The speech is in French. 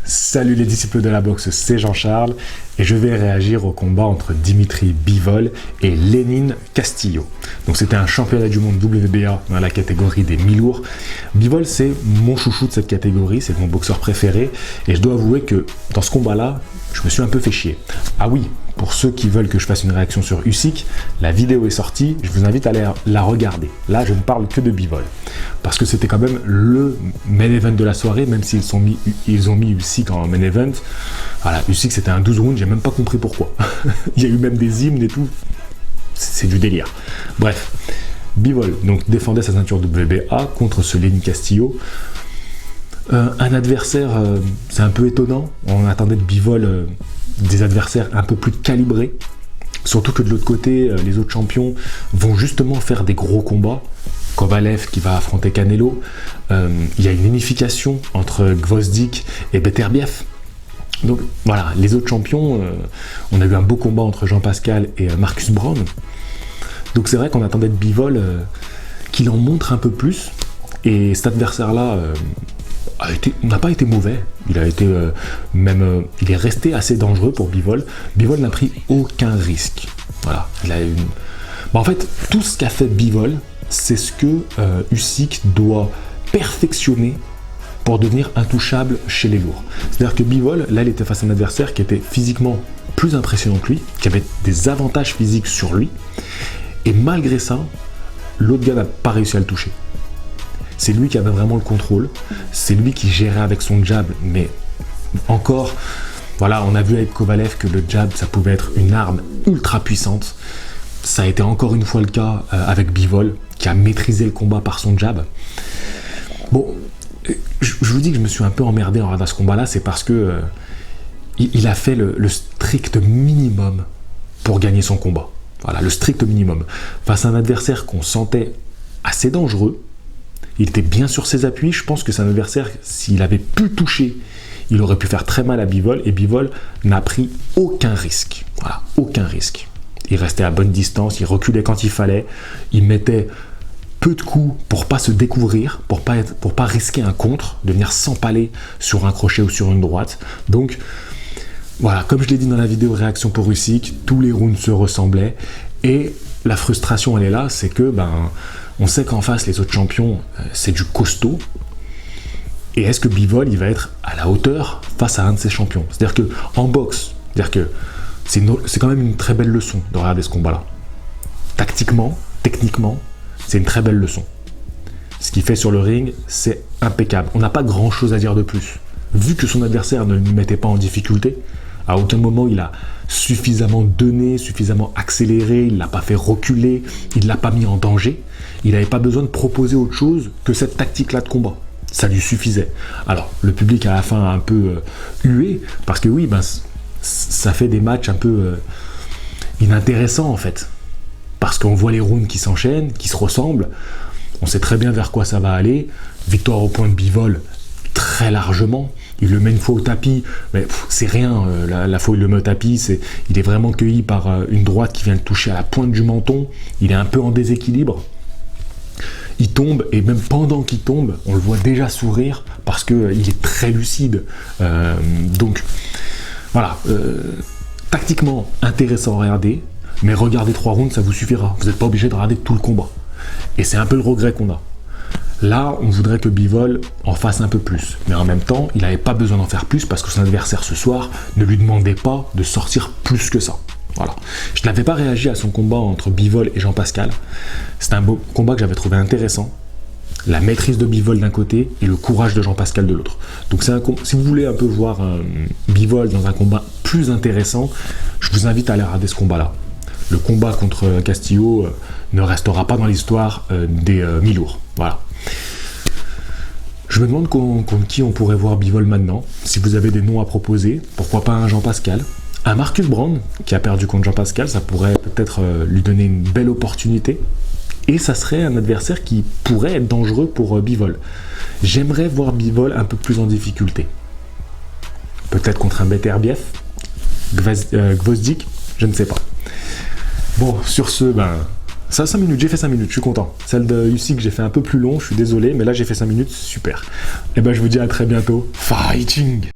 Salut les disciples de la boxe, c'est Jean-Charles et je vais réagir au combat entre Dimitri Bivol et Lenin Castillo. Donc c'était un championnat du monde WBA dans la catégorie des mi-lourds. Bivol, c'est mon chouchou de cette catégorie, c'est mon boxeur préféré et je dois avouer que dans ce combat-là, je me suis un peu fait chier. Ah oui, pour ceux qui veulent que je fasse une réaction sur Usyk, la vidéo est sortie, je vous invite à aller la regarder. Là, je ne parle que de Bivol. Parce que c'était quand même le main event de la soirée, même s'ils ont mis Usyk en main event. Voilà, Usyk c'était un 12 rounds, j'ai même pas compris pourquoi. Il y a eu même des hymnes et tout. C'est du délire. Bref, Bivol donc défendait sa ceinture WBA contre ce Lenin Castillo. Un adversaire, c'est un peu étonnant. On attendait de Bivol des adversaires un peu plus calibrés. Surtout que de l'autre côté, les autres champions vont justement faire des gros combats. Kovalev qui va affronter Canelo. Il y a une unification entre Gvozdyk et Beterbiev. Donc voilà, les autres champions, on a eu un beau combat entre Jean Pascal et Marcus Browne. Donc c'est vrai qu'on attendait de Bivol qu'il en montre un peu plus. Et cet adversaire-là n'a pas été mauvais. Il a été il est resté assez dangereux pour Bivol. Bivol n'a pris aucun risque. Voilà, il a en fait, tout ce qu'a fait Bivol, c'est ce que Usyk doit perfectionner pour devenir intouchable chez les lourds. C'est-à-dire que Bivol, là, il était face à un adversaire qui était physiquement plus impressionnant que lui, qui avait des avantages physiques sur lui, et malgré ça, l'autre gars n'a pas réussi à le toucher. C'est lui qui avait vraiment le contrôle, c'est lui qui gérait avec son jab, mais encore, voilà, on a vu avec Kovalev que le jab, ça pouvait être une arme ultra puissante. Ça a été encore une fois le cas avec Bivol, qui a maîtrisé le combat par son jab. Bon, je vous dis que je me suis un peu emmerdé en regardant ce combat-là, c'est parce que il a fait le strict minimum pour gagner son combat. Voilà, le strict minimum. Face à un adversaire qu'on sentait assez dangereux, il était bien sur ses appuis. Je pense que c'est un adversaire, s'il avait pu toucher, il aurait pu faire très mal à Bivol, et Bivol n'a pris aucun risque. Voilà, aucun risque. Il restait à bonne distance, il reculait quand il fallait, il mettait peu de coups pour pas se découvrir, pour pas risquer un contre, de venir s'empaler sur un crochet ou sur une droite. Donc voilà, comme je l'ai dit dans la vidéo réaction pour Usyk, tous les rounds se ressemblaient et la frustration elle est là, c'est que on sait qu'en face les autres champions c'est du costaud. Et est-ce que Bivol il va être à la hauteur face à un de ces champions? C'est-à-dire que en boxe, c'est quand même une très belle leçon de regarder ce combat-là. Tactiquement, techniquement, c'est une très belle leçon. Ce qu'il fait sur le ring, c'est impeccable. On n'a pas grand-chose à dire de plus. Vu que son adversaire ne le mettait pas en difficulté, à aucun moment il a suffisamment donné, suffisamment accéléré, il ne l'a pas fait reculer, il ne l'a pas mis en danger. Il n'avait pas besoin de proposer autre chose que cette tactique-là de combat. Ça lui suffisait. Alors, le public à la fin a un peu hué, parce que oui, ça fait des matchs un peu inintéressants en fait. Parce qu'on voit les rounds qui s'enchaînent, qui se ressemblent, on sait très bien vers quoi ça va aller. Victoire au point de Bivol, très largement. Il le met une fois au tapis, mais c'est rien, la fois où il le met au tapis, il est vraiment cueilli par une droite qui vient le toucher à la pointe du menton. Il est un peu en déséquilibre. Il tombe, et même pendant qu'il tombe, on le voit déjà sourire, parce qu'il est très lucide. Donc, voilà, tactiquement intéressant à regarder, mais regarder 3 rounds, ça vous suffira. Vous n'êtes pas obligé de regarder tout le combat. Et c'est un peu le regret qu'on a. Là, on voudrait que Bivol en fasse un peu plus. Mais en même temps, il n'avait pas besoin d'en faire plus parce que son adversaire ce soir ne lui demandait pas de sortir plus que ça. Voilà. Je n'avais pas réagi à son combat entre Bivol et Jean Pascal. C'est un beau combat que j'avais trouvé intéressant. La maîtrise de Bivol d'un côté et le courage de Jean Pascal de l'autre. Donc si vous voulez un peu voir Bivol dans un combat plus intéressant, je vous invite à aller regarder ce combat-là. Le combat contre Castillo ne restera pas dans l'histoire des mi-lourds. Voilà. Je me demande contre qui on pourrait voir Bivol maintenant. Si vous avez des noms à proposer, pourquoi pas un Jean Pascal, un Marcus Browne qui a perdu contre Jean Pascal, ça pourrait peut-être lui donner une belle opportunité. Et ça serait un adversaire qui pourrait être dangereux pour Bivol. J'aimerais voir Bivol un peu plus en difficulté. Peut-être contre un Beterbiev, Gvozdyk, je ne sais pas. Bon, sur ce, ça 5 minutes, j'ai fait 5 minutes, je suis content. Celle de Usyk, j'ai fait un peu plus long, je suis désolé, mais là j'ai fait 5 minutes, super. Et je vous dis à très bientôt. Fighting!